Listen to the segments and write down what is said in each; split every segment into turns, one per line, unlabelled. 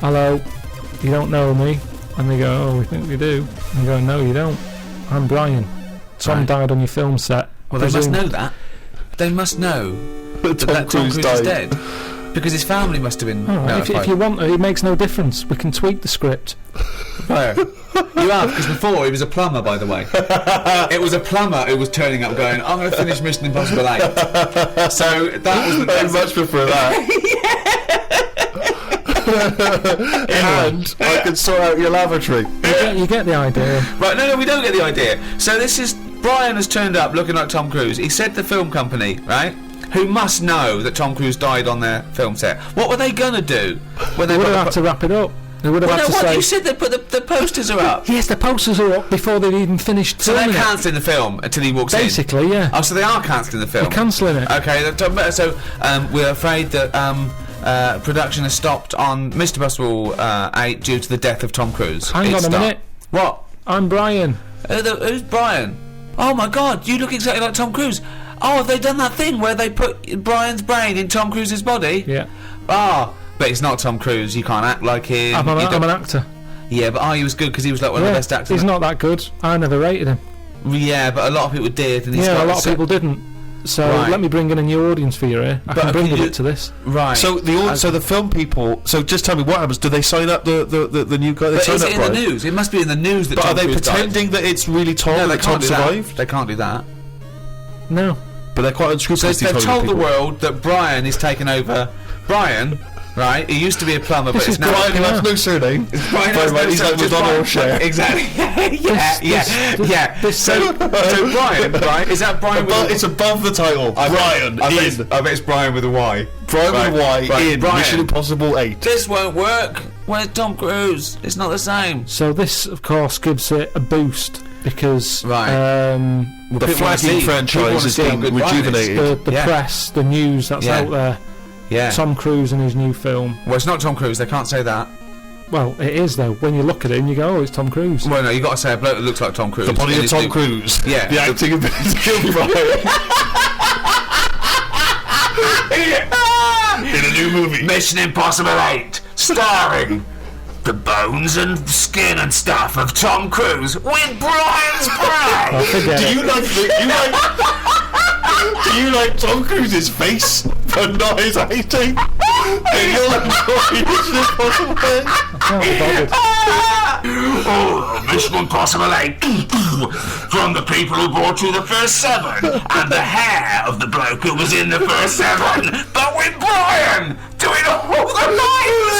hello, you don't know me? And they go, oh, we think we do. And you go, no, you don't. I'm Brian. Tom died on your film set.
Well, they must know that. They must know that Tom Cruise is dead. Because his family must have been notified.
If you want, it makes no difference. We can tweak the script.
Where? You have, because before he was a plumber, by the way. It was a plumber who was turning up going, I'm going to finish Mission Impossible 8. So that was the
I much prefer that. And I can sort out your lavatory.
You get the idea.
Right, no, we don't get the idea. So this is... Brian has turned up looking like Tom Cruise. He said the film company, right, who must know that Tom Cruise died on their film set. What were they going to do? When
They would have had to wrap it up. They would have had to say...
You said they put the posters are up.
Yes, the posters are up before they've even finished
So they're
filming it.
cancelling the film until he walks in?
Basically, yeah.
Oh, so they are cancelling the film?
They're cancelling it.
Okay, so we're afraid that production has stopped on Mr. Impossible 8 due to the death of Tom Cruise.
Hang on a minute.
What?
I'm Brian.
Who's Brian? Oh my God, you look exactly like Tom Cruise. Oh, have they done that thing where they put Brian's brain in Tom Cruise's body?
Yeah.
Ah, but it's not Tom Cruise. You can't act like him.
I'm an actor.
Yeah, but he was good because he was like one of the best actors.
He's not that good. I never rated him.
Yeah, but a lot of people did. And
a lot of people didn't. So let me bring in a new audience for you here. I can bring a bit to this.
Right.
So the film people. So just tell me what happens. Do they sign up the new guy? They sign
is
up
it in the news? It must be in the news that.
But
Tom
are they
Cruise
pretending
died?
that it's really Tom?
No,
that Tom survived.
They can't do that.
No.
But they're quite unscrupulous.
So they've told the world that Brian is taken over. Brian, right? He used to be a plumber, but it's now
Brian, who has no surname.
Brian has no
he's like Madonna or Cher.
Exactly. Yeah. So Brian, right? Is that Brian?
It's above the title. Brian.
I bet it's Brian with a Y.
Brian with a Y in
Brian.
Mission Impossible 8.
This won't work. Where's Tom Cruise? It's not the same.
So this, of course, gives it a boost because
the flagging franchise has been rejuvenated.
The press, the news that's out there.
Yeah.
Tom Cruise and his new film.
Well, it's not Tom Cruise. They can't say that.
Well, it is though. When you look at it and you go, "Oh, it's Tom Cruise."
Well, no, you got to say a bloke that looks like Tom Cruise.
The body of Tom Cruise.
Yeah.
The acting ability of Brian. In a new movie,
Mission Impossible 8, starring the bones and skin and stuff of Tom Cruise with Brian's brain.
Do you like Tom Cruise's face, but not his acting? And you'll enjoy Mission Impossible 8?
Oh, Mission Impossible 8 from the people who brought you the first 7 and the hair of the bloke who was in the first 7, but with Brian doing all the lines.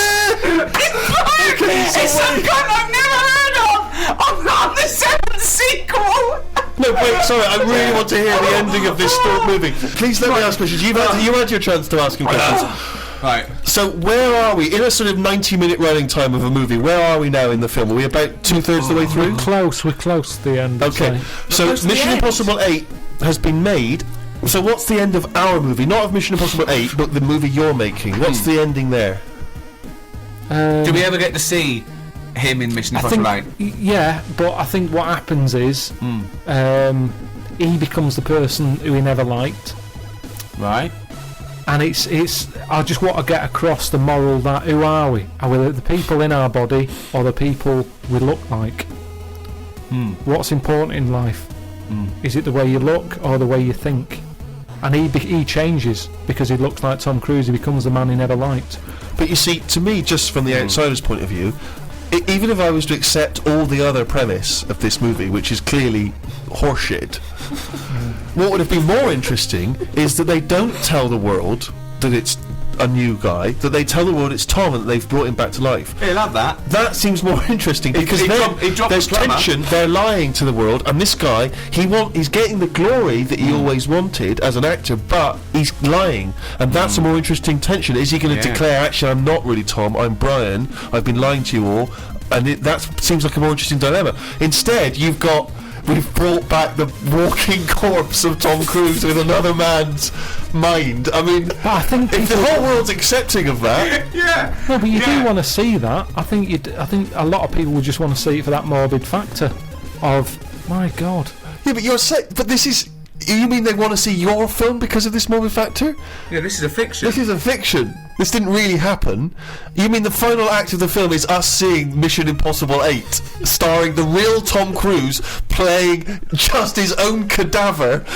It's some kind I've never heard of on the 7th sequel.
No, wait, sorry, I really want to hear the ending of this movie. Please let me ask questions. You had your chance to ask him questions.
Right.
So where are we? In a sort of 90-minute running time of a movie, where are we now in the film? Are we about 2/3 the way through?
We're close to the end.
Okay, so Mission Impossible 8 has been made. So what's the end of our movie? Not of Mission Impossible 8, but the movie you're making. What's the ending there?
Do we ever get to see him in Mission Impossible 8?
Yeah, but I think what happens is he becomes the person who he never liked.
Right.
And it's I just want to get across the moral that who are we? Are we the people in our body or the people we look like? What's important in life? Is it the way you look or the way you think? And he changes because he looks like Tom Cruise. He becomes the man he never liked.
But you see, to me, just from the outsider's point of view, even if I was to accept all the other premise of this movie, which is clearly horseshit, what would have been more interesting is that they don't tell the world that it's a new guy, that they tell the world it's Tom and that they've brought him back to life.
He'll have that.
That seems more interesting because there's tension, they're lying to the world, and this guy, he's getting the glory that he always wanted as an actor, but he's lying, and that's a more interesting tension. Is he going to declare, actually, I'm not really Tom, I'm Brian, I've been lying to you all, and that seems like a more interesting dilemma. Instead, we've brought back the walking corpse of Tom Cruise with another man's mind. I mean,
I think
if the whole world's accepting of that,
no, but you do want to see that. I think a lot of people would just want to see it for that morbid factor of, my God.
Yeah, but but this is. You mean they want to see your film because of this morbid factor?
Yeah, this is a fiction.
This is a fiction. This didn't really happen. You mean the final act of the film is us seeing Mission Impossible 8, starring the real Tom Cruise playing just his own cadaver,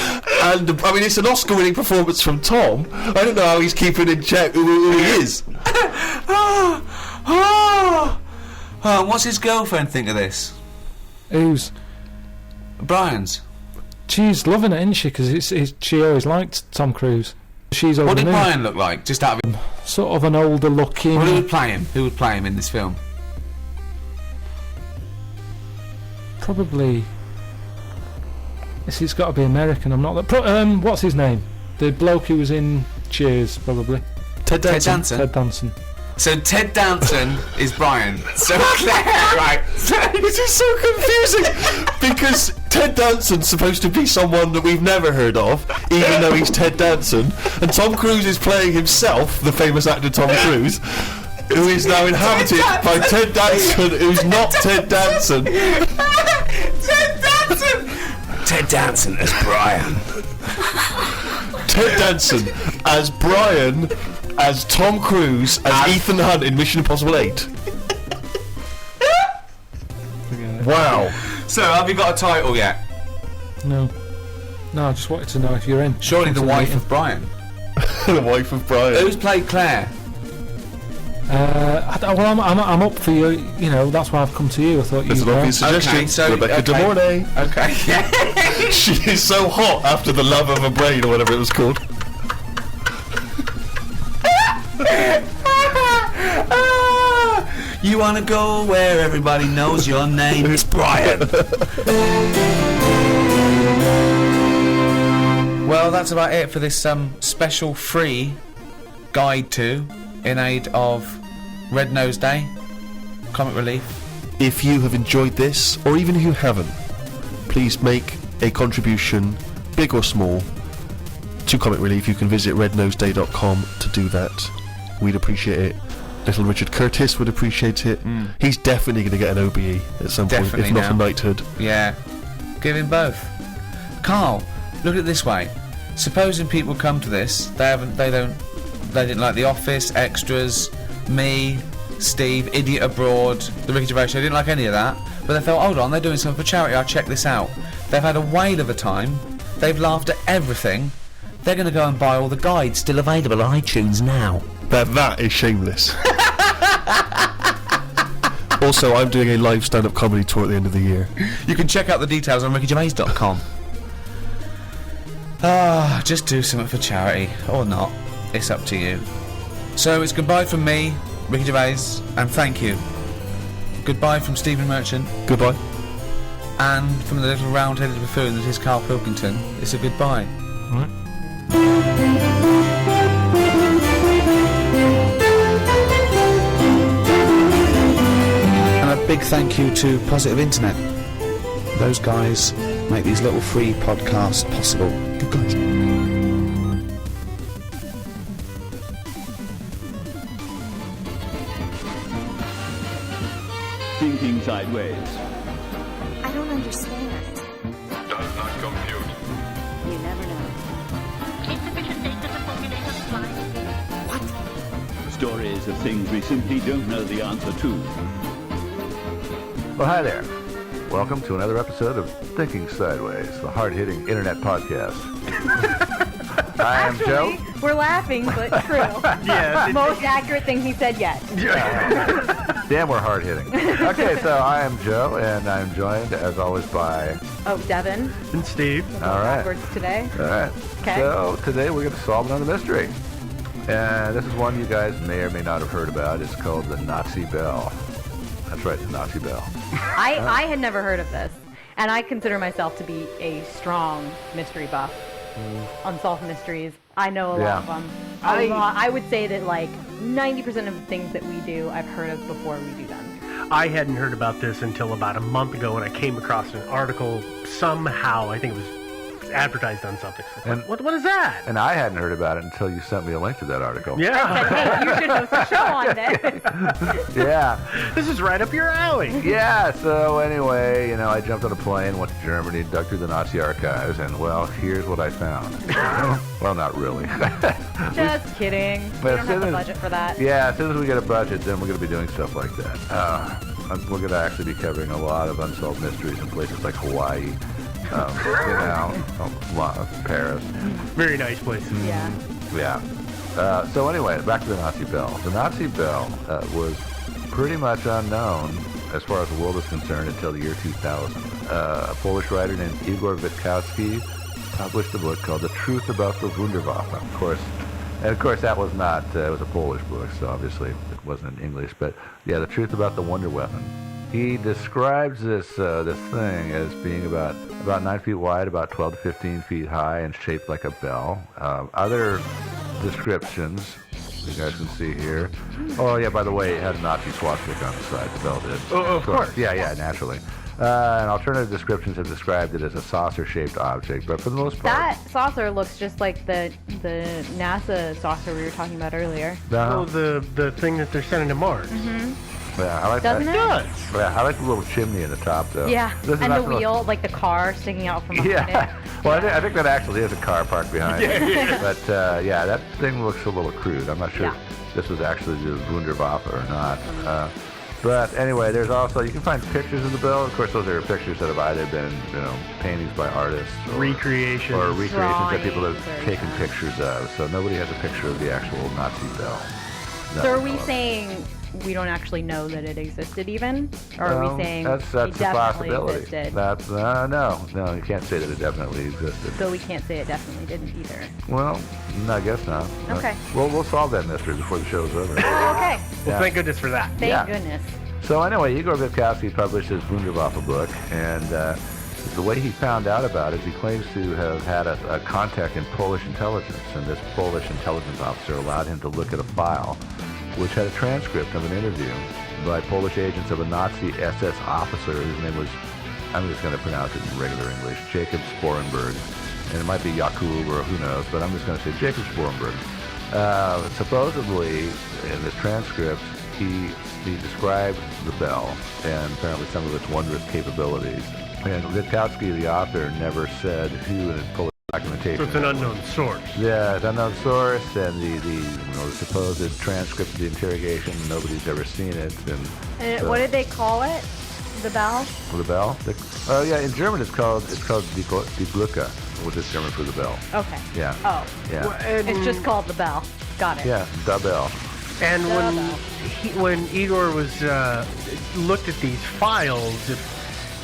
and I mean it's an Oscar-winning performance from Tom. I don't know how he's keeping in check who he is.
What's his girlfriend think of this?
Who's?
Brian's.
She's loving it, isn't she? Because she always liked Tom Cruise. She's over
What did
the moon.
Brian look like? Just out of
Sort of an older looking.
Well, who would play him? Who would play him in this film?
Probably. It's got to be American. I'm not that. What's his name? The bloke who was in Cheers, probably.
Ted Danson.
Ted Danson.
So Ted Danson is Brian. So Claire, right?
This is so confusing because Ted Danson's supposed to be someone that we've never heard of, even though he's Ted Danson, and Tom Cruise is playing himself, the famous actor Tom Cruise, who is now inhabited by Ted Danson, who's not Ted Danson.
Ted Danson. Ted Danson as Brian.
Ted Danson as Brian, as Tom Cruise, as Ethan Hunt in Mission Impossible 8. Wow.
So, have you got a title yet?
No, I just wanted to know if you're in.
Surely the wife of Brian.
The wife of Brian.
Who's played Claire?
I'm up for you. You know, that's why I've come to you. I thought
There's
you.
an obvious suggestion.
Okay, so,
Rebecca De Mornay.
Okay.
She is so hot after The Love of a Brain or whatever it was called.
You wanna go where everybody knows your name? It's Brian. Well, that's about it for this special free guide to in aid of Red Nose Day, Comic Relief.
If you have enjoyed this, or even if you haven't, please make a contribution, big or small, to Comic Relief. You can visit rednoseday.com to do that. We'd appreciate it. Little Richard Curtis would appreciate it. He's definitely going to get an OBE at some point, if not a knighthood.
Yeah. Give him both. Carl, look at it this way. Supposing people come to this, they didn't like The Office, Extras, me, Steve, Idiot Abroad, The Ricky Gervais Show. They didn't like any of that, but they thought, hold on, they're doing something for charity, I'll check this out. They've had a whale of a time, they've laughed at everything, they're going to go and buy all the guides still available on iTunes now.
That is shameless. Also, I'm doing a live stand-up comedy tour at the end of the year.
You can check out the details on rickygervais.com. Just do something for charity, or not. It's up to you. So it's goodbye from me, Ricky Gervais, and thank you. Goodbye from Stephen Merchant.
Goodbye.
And from the little round-headed buffoon that is Carl Pilkington, it's a goodbye.
All right.
And a big thank you to Positive Internet. Those guys make these little free podcasts possible. Good guys.
Thinking sideways.
I don't understand.
Does not compute.
You never know.
Insufficient data to formulate a reply.
Stories of things we simply don't know the answer to.
Well, hi there. Welcome to another episode of Thinking Sideways, the hard-hitting internet podcast. I am Joe.
We're laughing, but true.
Yeah.
Most accurate thing he said yet.
Damn, we're hard-hitting. Okay, so I am Joe, and I'm joined, as always, by...
Oh, Devin.
And Steve. All right.
Backwards today.
All right.
Okay.
So today we're going to solve another mystery. And this is one you guys may or may not have heard about. It's called the Nazi Bell. That's right, the Nazi Bell.
I had never heard of this, and I consider myself to be a strong mystery buff. Unsolved mysteries. I know a lot of them. I would say that like 90% of the things that we do, I've heard of before we do them.
I hadn't heard about this until about a month ago when I came across an article somehow, I think it was advertised on something.
And-
What is that?
And I hadn't heard about it until you sent me a link to that article.
Yeah.
Hey, you should host a show on this.
Yeah.
This is right up your alley.
Yeah, so anyway, I jumped on a plane, went to Germany, dug through the Nazi archives, and, well, here's what I found. Well, not really.
Just kidding. We
But
don't have the budget for that.
Yeah, as soon as we get a budget, then we're going to be doing stuff like that. We're going to actually be covering a lot of unsolved mysteries in places like Hawaii, Paris.
Very nice place.
Yeah.
Yeah. So anyway, back to the Nazi Bell. The Nazi Bell was pretty much unknown as far as the world is concerned until the year 2000. A Polish writer named Igor Witkowski published a book called The Truth About the Wunderwaffe. Of course, that was not, it was a Polish book, so obviously it wasn't in English, but yeah, The Truth About the Wonder Weapon. He describes this thing as being about 9 feet wide, about 12 to 15 feet high, and shaped like a bell. Other descriptions, you guys can see here. Oh yeah, by the way, it had a Nazi swastika on the side, the bell did.
Oh, of course.
Yeah, naturally. And alternative descriptions have described it as a saucer-shaped object, but for the most part...
That saucer looks just like the NASA saucer we were talking about earlier.
Oh, the thing that they're sending to Mars.
Yeah, I like
Doesn't
that.
it?
Yeah, I like the little chimney in the top, though.
Yeah,
This is
and
not
the
the most-
wheel, like the car sticking out from behind
Yeah.
it.
Well, I think that actually is a car parked behind it. But, yeah, that thing looks a little crude. I'm not sure
Yeah.
if this was actually the Wunderwaffe or not. But anyway, there's also, you can find pictures of the bell. Of course, those are pictures that have either been, paintings by artists or
Recreations.
or recreations that people have
Drawings or-
taken pictures of. So nobody has a picture of the actual Nazi bell. No,
So are we
no.
saying we don't actually know that it existed even? Or are
No,
we saying
that's
it
a
definitely
possibility.
existed?
That's no, you can't say that it definitely existed.
So we can't say it definitely didn't either.
Well, no, I guess not.
Okay.
We'll solve that mystery before the show's over.
Okay.
Well,
Yeah.
thank goodness for that.
Thank
Yeah.
goodness.
So anyway, Igor Witkowski published his Wunderwaffe book, and the way he found out about it, he claims to have had a contact in Polish intelligence, and this Polish intelligence officer allowed him to look at a file which had a transcript of an interview by Polish agents of a Nazi SS officer whose name was, I'm just going to pronounce it in regular English, Jacob Sporenberg. And it might be Jakub or who knows, but I'm just going to say Jacob Sporenberg. Supposedly, in this transcript, he described the bell and apparently some of its wondrous capabilities. And Witkowski, the author, never said who in his Polish documentation.
So it's an unknown source.
Yeah, it's unknown source, and the supposed transcript of the interrogation. Nobody's ever seen it. And
What did they call it? The bell?
the bell? Oh yeah, in German it's called Die Glocke, which is German for the bell.
Okay.
Yeah.
Oh.
Yeah.
It's just called the bell. Got it.
Yeah, the bell.
And
The
when Igor was looked at these files,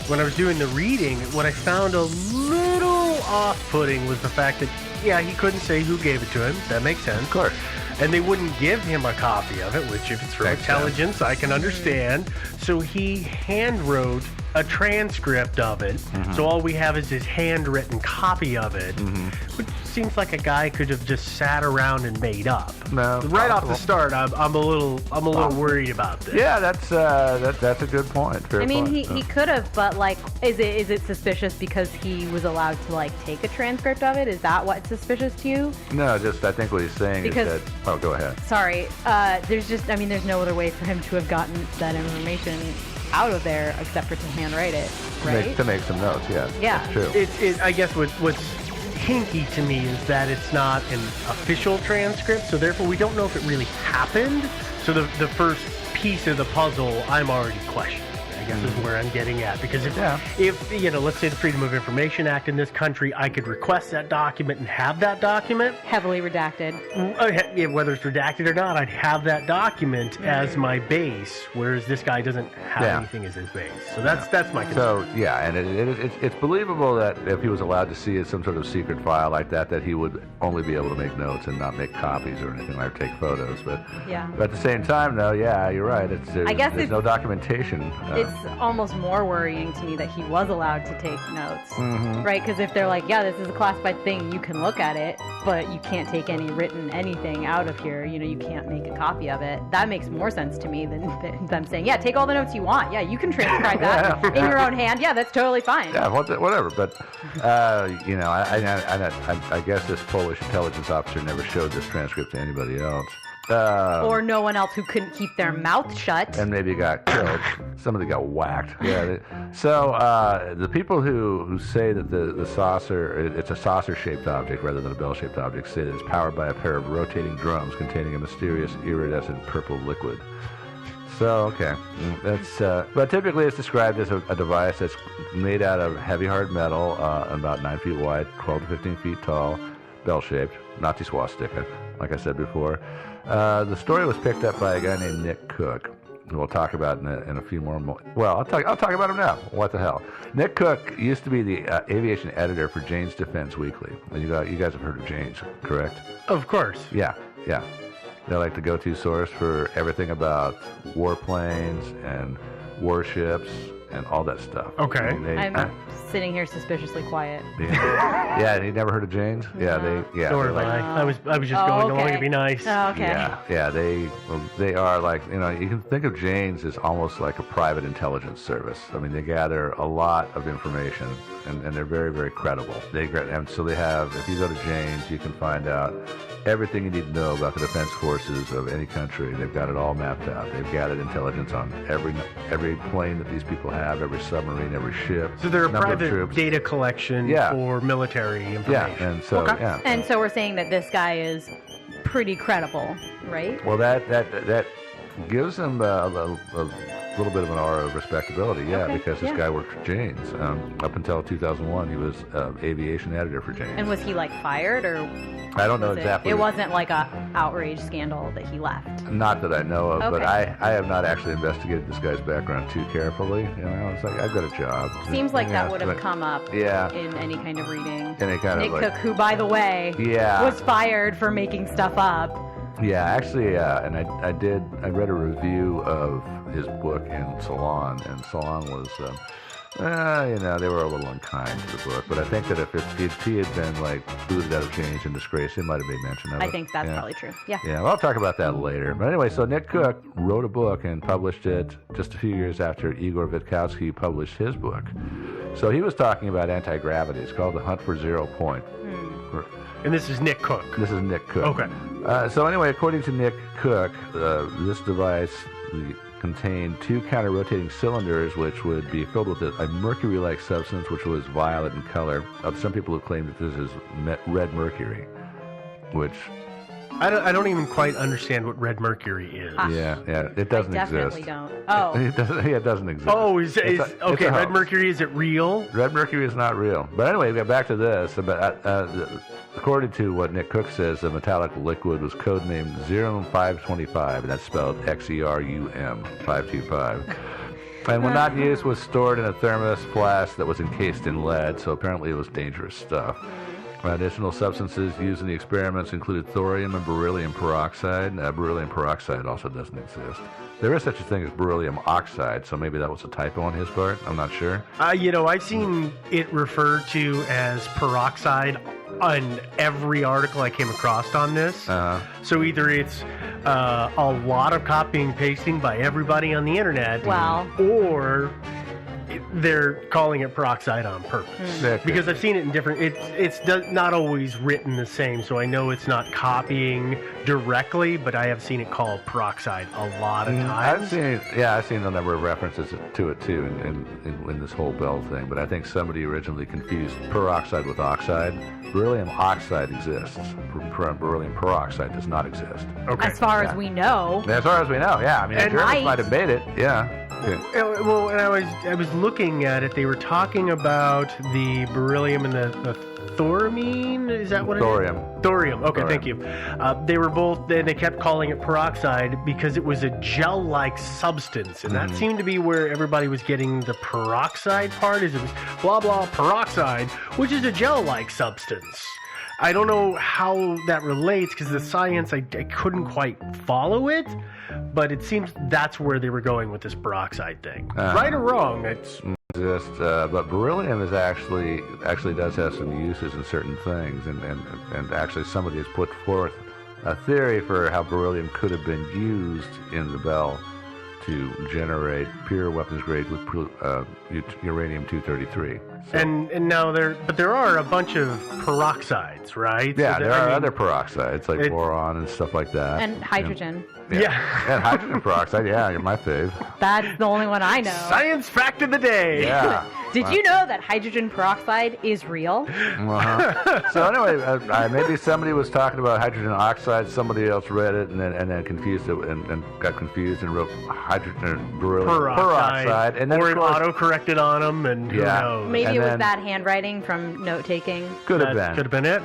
when I was doing the reading, what I found a little off-putting was the fact that, yeah, he couldn't say who gave it to him. That makes sense.
Of course.
And they wouldn't give him a copy of it, which if it's from
Makes
intelligence, I can understand. So he hand wrote a transcript of it. So all we have is his handwritten copy of it, which seems like a guy could have just sat around and made up.
No,
Right off the
possible.
start, I'm a little worried about this.
Yeah, that's a good point. Fair
I mean,
point.
he could have, but like, is it suspicious because he was allowed to like take a transcript of it? Is that what's suspicious to you?
No, just I think what he's saying
Because-
is that. Oh, go ahead.
Sorry, there's no other way for him to have gotten that information out of there except for to handwrite it, right?
To make some notes. Yeah.
Yeah.
That's true.
I guess what's hinky to me is that it's not an official transcript, so therefore we don't know if it really happened. So the first piece of the puzzle, I'm already questioning. I guess is where I'm getting at, because if let's say the Freedom of Information Act in this country, I could request that document and have that document.
Heavily redacted.
Whether it's redacted or not, I'd have that document as my base, whereas this guy doesn't have anything as his base. So that's my concern.
So yeah, and it's believable that if he was allowed to see some sort of secret file like that he would only be able to make notes and not make copies or anything like take photos. But
Yeah.
at the same time, though, yeah, you're right.
I guess
there's no documentation.
It almost more worrying to me that he was allowed to take notes,
Mm-hmm.
right? Because if they're like, yeah, this is a classified thing, you can look at it, but you can't take any written anything out of here. You know, you can't make a copy of it. That makes more sense to me than them saying, yeah, take all the notes you want. Yeah, you can transcribe that in your own hand. Yeah, that's totally fine.
Yeah, whatever. But you know, I guess this Polish intelligence officer never showed this transcript to anybody else.
Or no one else who couldn't keep their mouth shut.
And maybe got killed. Somebody got whacked. Yeah. So the people who say that the saucer, it's a saucer-shaped object rather than a bell-shaped object, say that it's powered by a pair of rotating drums containing a mysterious iridescent purple liquid. So, okay, that's. But typically, it's described as a device that's made out of heavy hard metal, about 9 feet wide, 12 to 15 feet tall, bell-shaped, Nazi swastika, like I said before. The story was picked up by a guy named Nick Cook, who we'll talk about in a few more. Well, I'll talk about him now. What the hell? Nick Cook used to be the aviation editor for Jane's Defense Weekly. You guys have heard of Jane's, correct?
Of course.
Yeah. They're like the go-to source for everything about warplanes and warships and all that stuff.
Okay.
I'm sitting here suspiciously quiet.
Yeah, you never heard of Jane's? Yeah,
Nor have I. I was just going along to be nice.
Oh, okay.
Yeah, they are like, you know, you can think of Jane's as almost like a private intelligence service. I mean, they gather a lot of information, and they're very, very credible. And so they have, if you go to Jane's, you can find out everything you need to know about the defense forces of any country. They've got it all mapped out. They've gathered intelligence on every plane that these people have, every submarine, every ship.
So they're a private data collection for military information.
Yeah, and so
And so we're saying that this guy is pretty credible, right?
Well, that gives him a little bit of an aura of respectability, because this guy worked for Jane's. Up until 2001, he was aviation editor for Jane's.
And was he like fired, or?
I don't know exactly.
It wasn't like a outrage scandal that he left.
Not that I know of, but
Okay.
I have not actually investigated this guy's background too carefully. You know, it's like I've got a job.
Seems like that
Yeah,
would have
but-
come up
Yeah.
in any kind of reading.
Any kind
Nick
of like,
Cook, who, by the way, was fired for making stuff up.
Yeah, actually, and I read a review of his book in Salon, and Salon was, they were a little unkind to the book. But I think that if he had been like booted out of Jane's and disgraced, it might have made mention of it.
I think that's probably true. Yeah.
Yeah, well, I'll talk about that later. But anyway, so Nick Cook wrote a book and published it just a few years after Igor Witkowski published his book. So he was talking about anti-gravity. It's called The Hunt for Zero Point.
And this is Nick Cook.
This is Nick Cook.
Okay.
So anyway, according to Nick Cook, this device contained two counter-rotating cylinders, which would be filled with a mercury-like substance, which was violet in color. Some people have claimed that this is red mercury, which...
I don't even quite understand what red mercury is.
Yeah, it doesn't exist.
Definitely don't. Oh.
It doesn't exist.
Oh,
it's
red mercury, is it real?
Red mercury is not real. But anyway, back to this. According to what Nick Cook says, the metallic liquid was codenamed Xerum 525, and that's spelled Xerum 525. And when not used, was stored in a thermos flask that was encased in lead, so apparently it was dangerous stuff. Additional substances used in the experiments included thorium and beryllium peroxide. Beryllium peroxide also doesn't exist. There is such a thing as beryllium oxide, so maybe that was a typo on his part. I'm not sure.
I've seen it referred to as peroxide on every article I came across on this. So either it's a lot of copying and pasting by everybody on the internet, or they're calling it peroxide on purpose. Because I've seen it in different... It's not always written the same, so I know it's not copying directly, but I have seen it called peroxide a lot of times.
I've seen a number of references to it too in this whole Bell thing, but I think somebody originally confused peroxide with oxide. Beryllium oxide exists. Beryllium peroxide does not exist.
Okay.
As far as we know.
As far as we know, yeah. I mean, the Germans might have made it, yeah.
Well, and I was looking at it. They were talking about the beryllium and the thoramine. Is that what
Thorium.
it is? Thorium. Okay, thank you. They were both. They kept calling it peroxide because it was a gel-like substance, and that seemed to be where everybody was getting the peroxide part. Is it was blah blah peroxide, which is a gel-like substance. I don't know how that relates because the science, I couldn't quite follow it, but it seems that's where they were going with this peroxide thing. Right or wrong? It's
but beryllium is actually does have some uses in certain things, and actually somebody has put forth a theory for how beryllium could have been used in the Bell to generate pure weapons grade with uranium-233. So,
and now there are a bunch of peroxides, right?
Yeah, there are other peroxides like boron and stuff like that.
And hydrogen.
Yeah.
And hydrogen peroxide, yeah, you're my fave.
That's the only one I know.
Science fact of the day.
Yeah.
Did you know that hydrogen peroxide is real?
So anyway, maybe somebody was talking about hydrogen oxide, somebody else read it and then confused it and got confused and wrote hydrogen peroxide. And then
or it auto-corrected on them, and who knows?
Maybe it was bad handwriting from note-taking.
Could have been.
Could have been it.